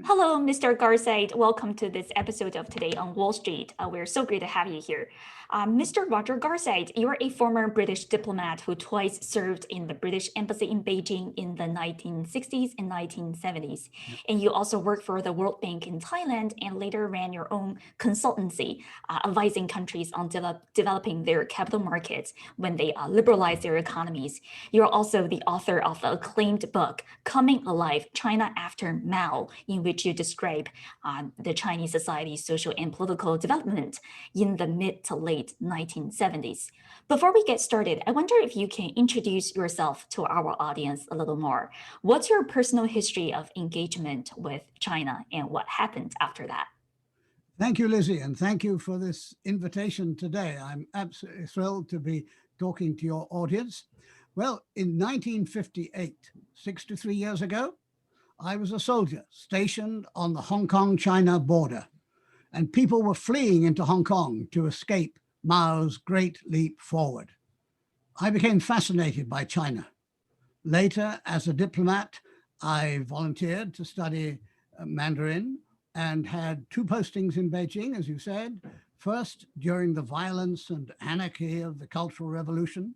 Hello, Mr. Garside. Welcome to this episode of Today on Wall Street. We're so great to have you here. Mr. Roger Garside, you're a former British diplomat who twice served in the British Embassy in Beijing in the 1960s and 1970s. And you also worked for the World Bank in Thailand and later ran your own consultancy, advising countries on developing their capital markets when they liberalize their economies. You're also the author of the acclaimed book, Coming Alive, China After Mao, in which you describe the Chinese society's social and political development in the mid to late 1970s. Before we get started, I wonder if you can introduce yourself to our audience a little more. What's your personal history of engagement with China and what happened after that? Thank you, Lizzie, and thank you for this invitation today. I'm absolutely thrilled to be talking to your audience. Well, in 1958, 63 years ago, I was a soldier stationed on the Hong Kong-China border, and people were fleeing into Hong Kong to escape Mao's Great Leap Forward. I became fascinated by China. Later, as a diplomat, I volunteered to study Mandarin and had two postings in Beijing, as you said, first during the violence and anarchy of the Cultural Revolution,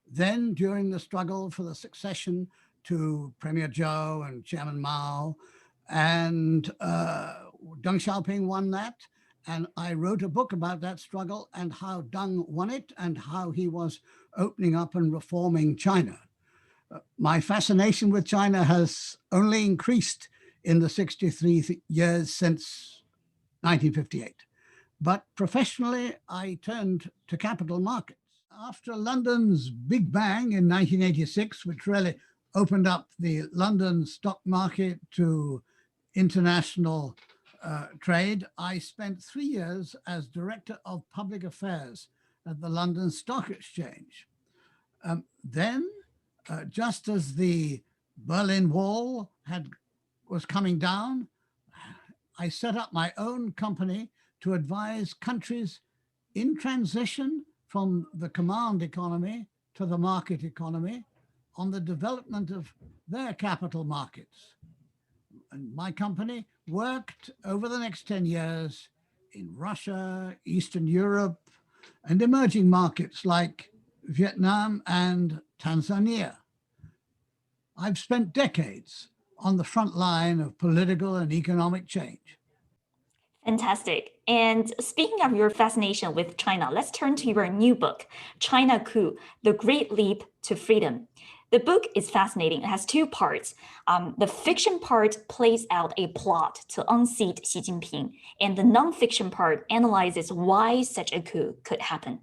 then during the struggle for the succession to Premier Zhou and Chairman Mao, and Deng Xiaoping won that. And I wrote a book about that struggle and how Deng won it and how he was opening up and reforming China. My fascination with China has only increased in the 63 years since 1958. But professionally, I turned to capital markets. After London's Big Bang in 1986, which really opened up the London stock market to international trade, I spent 3 years as Director of Public Affairs at the London Stock Exchange. Then, just as the Berlin Wall was coming down, I set up my own company to advise countries in transition from the command economy to the market economy on the development of their capital markets. And my company worked over the next 10 years in Russia, Eastern Europe, and emerging markets like Vietnam and Tanzania. I've spent decades on the front line of political and economic change. Fantastic. And speaking of your fascination with China, let's turn to your new book, China Coup, The Great Leap to Freedom. The book is fascinating. It has two parts. The fiction part plays out a plot to unseat Xi Jinping, and the nonfiction part analyzes why such a coup could happen.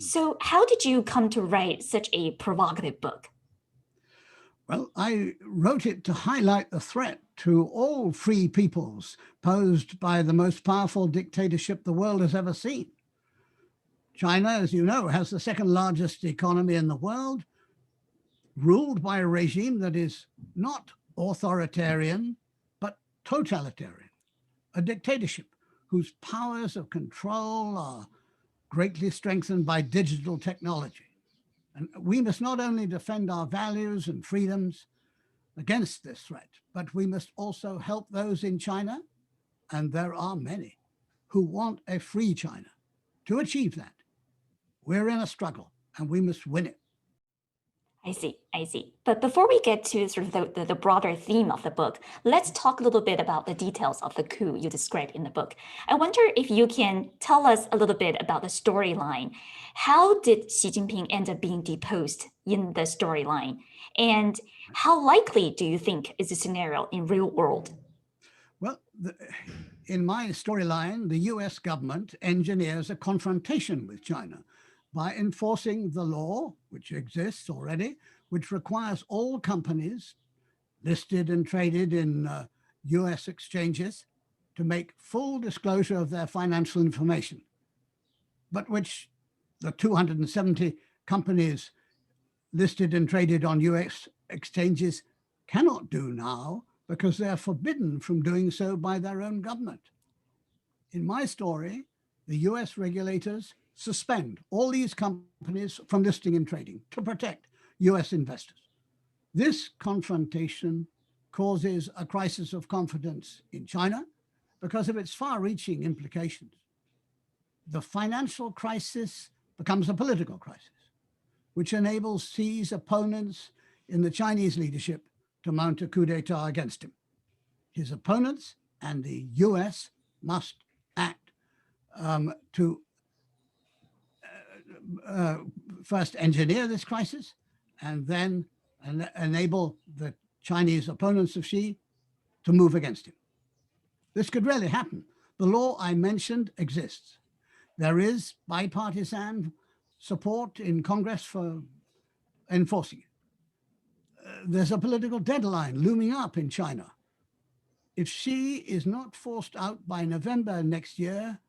So how did you come to write such a provocative book? Well, I wrote it to highlight the threat to all free peoples posed by the most powerful dictatorship the world has ever seen. China, as you know, has the second largest economy in the world, ruled by a regime that is not authoritarian, but totalitarian, a dictatorship whose powers of control are greatly strengthened by digital technology. And we must not only defend our values and freedoms against this threat, but we must also help those in China, and there are many, who want a free China. To achieve that, we're in a struggle and we must win it. I see. But before we get to sort of the broader theme of the book, let's talk a little bit about the details of the coup you described in the book. I wonder if you can tell us a little bit about the storyline. How did Xi Jinping end up being deposed in the storyline? And how likely do you think is the scenario in real world? Well, in my storyline, the US government engineers a confrontation with China by enforcing the law, which exists already, which requires all companies listed and traded in US exchanges to make full disclosure of their financial information, but which the 270 companies listed and traded on US exchanges cannot do now because they're forbidden from doing so by their own government. In my story, the US regulators suspend all these companies from listing and trading to protect US investors. This confrontation causes a crisis of confidence in China because of its far-reaching implications. The financial crisis becomes a political crisis, which enables Xi's opponents in the Chinese leadership to mount a coup d'etat against him. His opponents and the US must act to first engineer this crisis and then enable the Chinese opponents of Xi to move against him. This could really happen. The law I mentioned exists. There is bipartisan support in Congress for enforcing it. There's a political deadline looming up in China. If Xi is not forced out by November next year,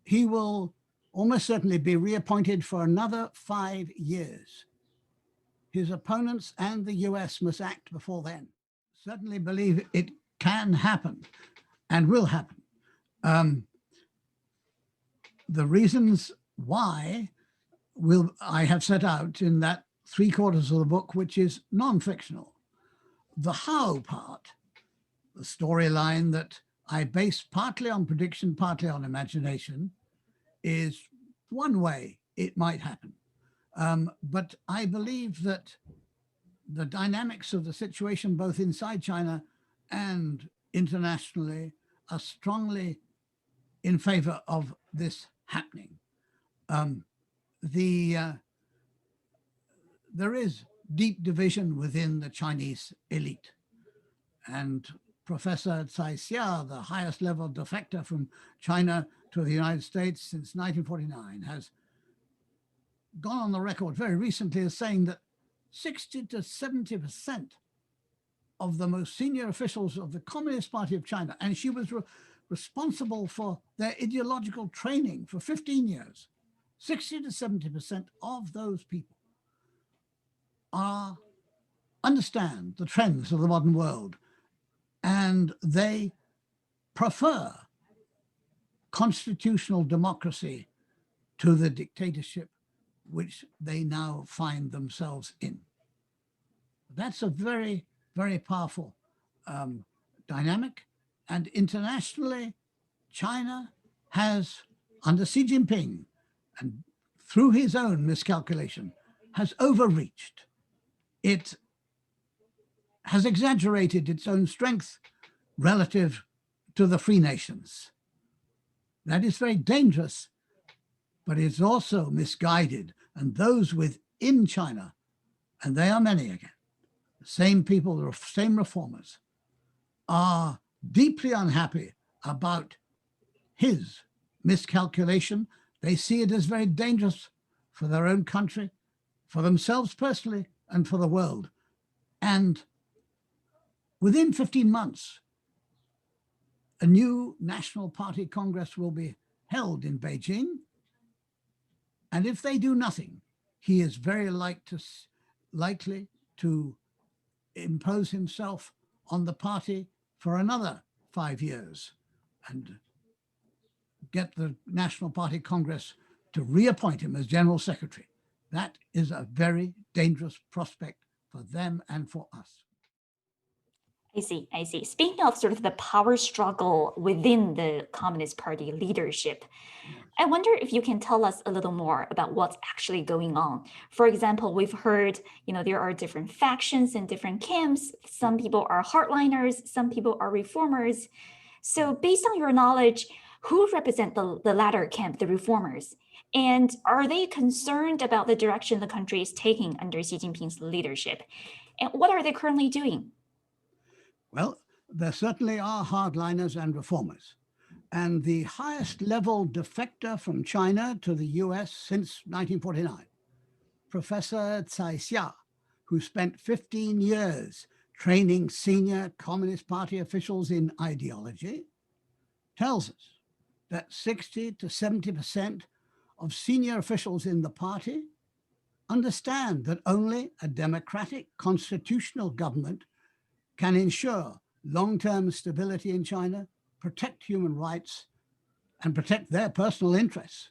he will almost certainly be reappointed for another 5 years. His opponents and the US must act before then. Certainly believe it can happen and will happen. The reasons why I have set out in that 3/4 of the book, which is non-fictional. The how part, the storyline that I base partly on prediction, partly on imagination, is one way it might happen. But I believe that the dynamics of the situation, both inside China and internationally, are strongly in favor of this happening. There is deep division within the Chinese elite. And Professor Tsai Xia, the highest level defector from China to the United States since 1949, has gone on the record very recently as saying that 60 to 70% of the most senior officials of the Communist Party of China, and she was responsible for their ideological training for 15 years, 60 to 70% of those people understand the trends of the modern world, and they prefer constitutional democracy to the dictatorship which they now find themselves in. That's a very, very powerful dynamic. And internationally, China has, under Xi Jinping, and through his own miscalculation, has overreached. It has exaggerated its own strength relative to the free nations. That is very dangerous, but it's also misguided. And those within China, and they are many again, the same people, the same reformers, are deeply unhappy about his miscalculation. They see it as very dangerous for their own country, for themselves personally, and for the world. And within 15 months, a new National Party Congress will be held in Beijing. And if they do nothing, he is very likely to impose himself on the party for another 5 years and get the National Party Congress to reappoint him as General Secretary. That is a very dangerous prospect for them and for us. I see, I see. Speaking of sort of the power struggle within the Communist Party leadership, I wonder if you can tell us a little more about what's actually going on. For example, we've heard, there are different factions and different camps. Some people are hardliners, some people are reformers. So based on your knowledge, who represent the latter camp, the reformers? And are they concerned about the direction the country is taking under Xi Jinping's leadership? And what are they currently doing? Well, there certainly are hardliners and reformers. And the highest level defector from China to the US since 1949, Professor Tsai Xia, who spent 15 years training senior Communist Party officials in ideology, tells us that 60 to 70% of senior officials in the party understand that only a democratic constitutional government can ensure long-term stability in China, protect human rights, and protect their personal interests.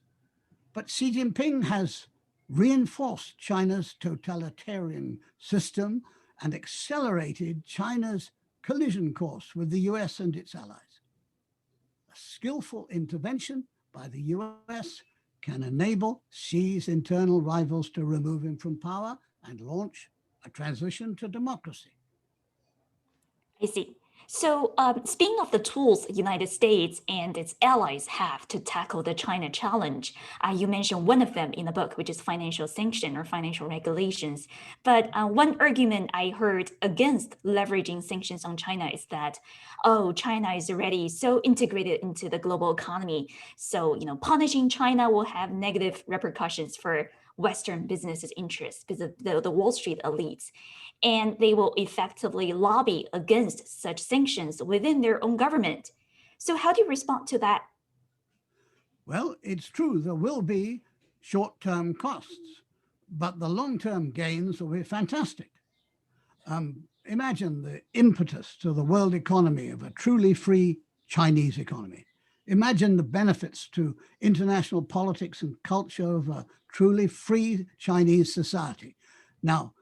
But Xi Jinping has reinforced China's totalitarian system and accelerated China's collision course with the US and its allies. A skillful intervention by the US can enable Xi's internal rivals to remove him from power and launch a transition to democracy. I see. So speaking of the tools the United States and its allies have to tackle the China challenge, you mentioned one of them in the book, which is financial sanction or financial regulations. But one argument I heard against leveraging sanctions on China is that, oh, China is already so integrated into the global economy. So, punishing China will have negative repercussions for Western businesses' interests because of the Wall Street elites. And they will effectively lobby against such sanctions within their own government. So how do you respond to that? Well, it's true, there will be short-term costs, but the long-term gains will be fantastic. Imagine the impetus to the world economy of a truly free Chinese economy. Imagine the benefits to international politics and culture of a truly free Chinese society. Now,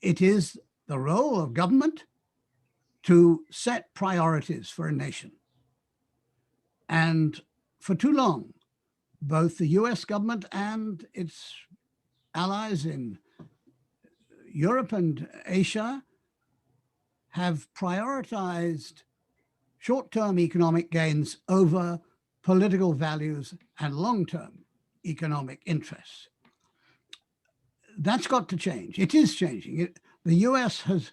it is the role of government to set priorities for a nation. And for too long, both the US government and its allies in Europe and Asia have prioritized short-term economic gains over political values and long-term economic interests. That's got to change. It is changing. The US has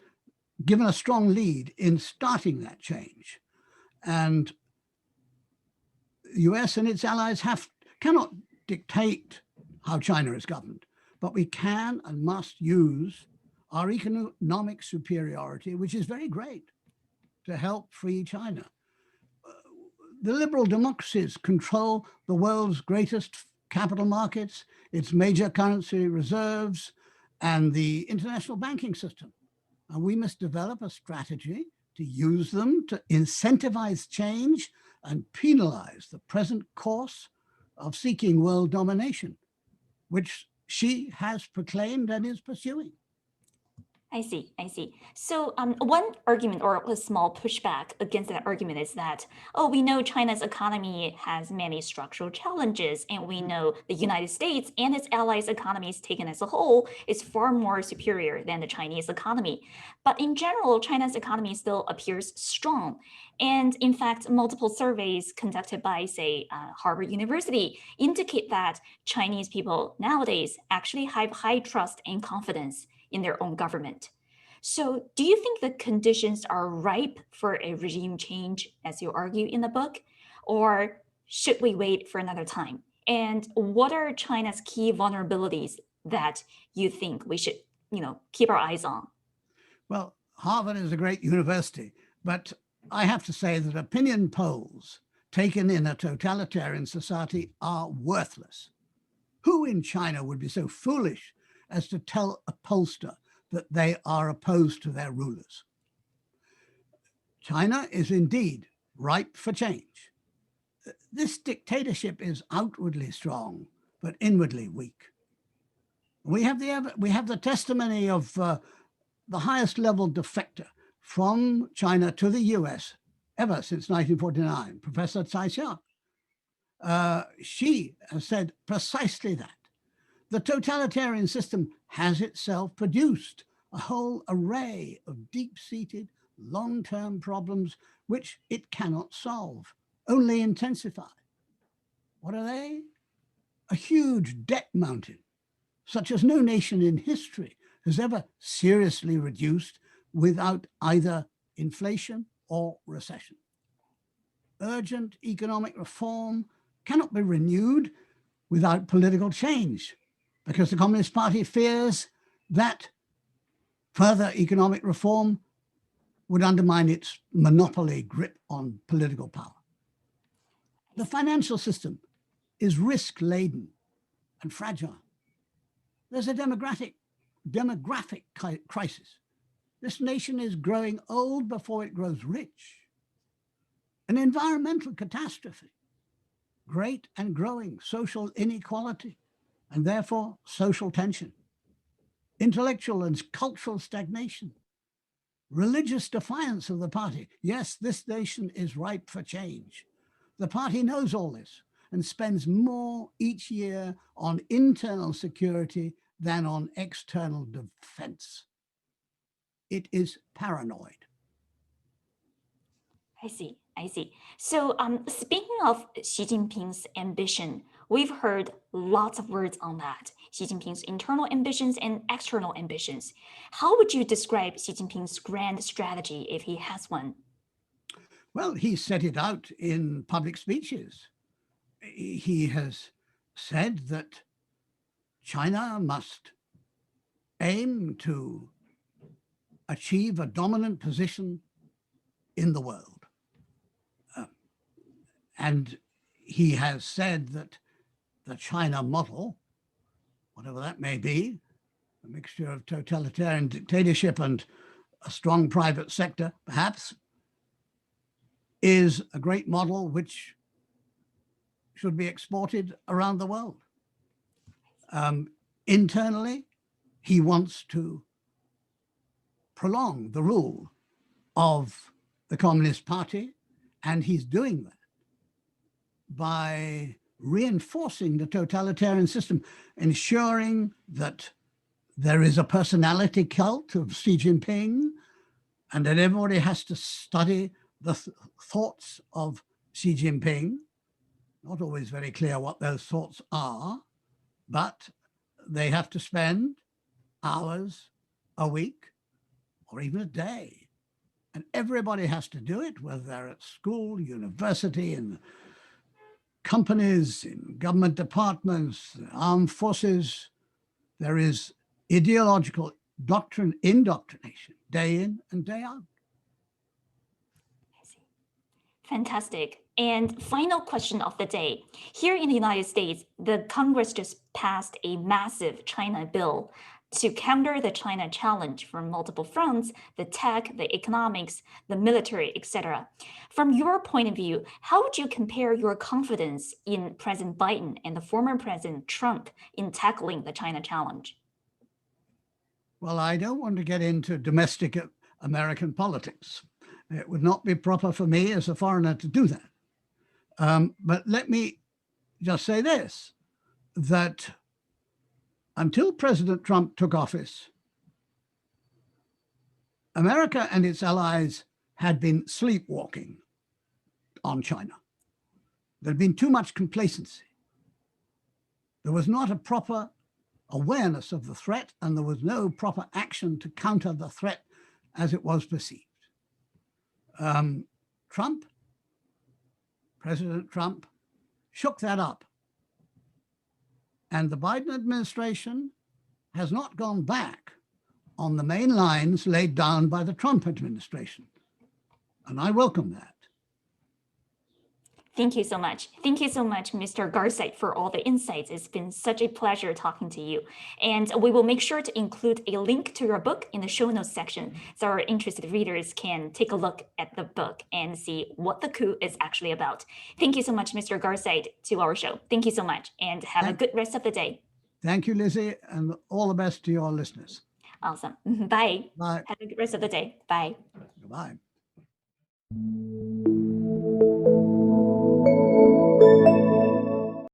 given a strong lead in starting that change. And the US and its allies cannot dictate how China is governed, but we can and must use our economic superiority, which is very great, to help free China. The liberal democracies control the world's greatest capital markets, its major currency reserves, and the international banking system. And we must develop a strategy to use them to incentivize change and penalize the present course of seeking world domination, which Xi has proclaimed and is pursuing. I see. So one argument or a small pushback against that argument is that, oh, we know China's economy has many structural challenges, and we know the United States and its allies' economies taken as a whole is far more superior than the Chinese economy. But in general, China's economy still appears strong. And in fact, multiple surveys conducted by, say, Harvard University indicate that Chinese people nowadays actually have high trust and confidence in their own government. So do you think the conditions are ripe for a regime change, as you argue in the book, or should we wait for another time? And what are China's key vulnerabilities that you think we should, keep our eyes on? Well, Harvard is a great university, but I have to say that opinion polls taken in a totalitarian society are worthless. Who in China would be so foolish as to tell a pollster that they are opposed to their rulers? China is indeed ripe for change. This dictatorship is outwardly strong, but inwardly weak. We have the testimony of the highest level defector from China to the US ever since 1949, Professor Tsai Xiao. She has said precisely that. The totalitarian system has itself produced a whole array of deep-seated, long-term problems which it cannot solve, only intensify. What are they? A huge debt mountain, such as no nation in history has ever seriously reduced without either inflation or recession. Urgent economic reform cannot be renewed without political change, because the Communist Party fears that further economic reform would undermine its monopoly grip on political power. The financial system is risk-laden and fragile. There's a demographic crisis. This nation is growing old before it grows rich. An environmental catastrophe, great and growing social inequality, and therefore social tension, intellectual and cultural stagnation, religious defiance of the party. Yes, this nation is ripe for change. The party knows all this and spends more each year on internal security than on external defense. It is paranoid. I see. I see. So speaking of Xi Jinping's ambition, we've heard lots of words on that. Xi Jinping's internal ambitions and external ambitions. How would you describe Xi Jinping's grand strategy if he has one? Well, he set it out in public speeches. He has said that China must aim to achieve a dominant position in the world. And he has said that the China model, whatever that may be, a mixture of totalitarian dictatorship and a strong private sector, perhaps, is a great model which should be exported around the world. Internally, he wants to prolong the rule of the Communist Party, and he's doing that by reinforcing the totalitarian system, ensuring that there is a personality cult of Xi Jinping, and that everybody has to study the thoughts of Xi Jinping. Not always very clear what those thoughts are, but they have to spend hours a week or even a day. And everybody has to do it, whether they're at school, university, in companies, in government departments, armed forces. There is ideological indoctrination, day in and day out. I see. Fantastic. And final question of the day. Here in the United States, the Congress just passed a massive China bill to counter the China challenge from multiple fronts, the tech, the economics, the military, etc. From your point of view, how would you compare your confidence in President Biden and the former President Trump in tackling the China challenge? Well, I don't want to get into domestic American politics. It would not be proper for me as a foreigner to do that. But let me just say this, that until President Trump took office, America and its allies had been sleepwalking on China. There had been too much complacency. There was not a proper awareness of the threat, and there was no proper action to counter the threat as it was perceived. President Trump shook that up. And the Biden administration has not gone back on the main lines laid down by the Trump administration. And I welcome that. Thank you so much. Thank you so much, Mr. Garside, for all the insights. It's been such a pleasure talking to you. And we will make sure to include a link to your book in the show notes section so our interested readers can take a look at the book and see what the coup is actually about. Thank you so much, Mr. Garside, to our show. Thank you so much, and have a good rest of the day. Thank you, Lizzie, and all the best to your listeners. Awesome. Bye. Bye. Have a good rest of the day. Bye. Goodbye.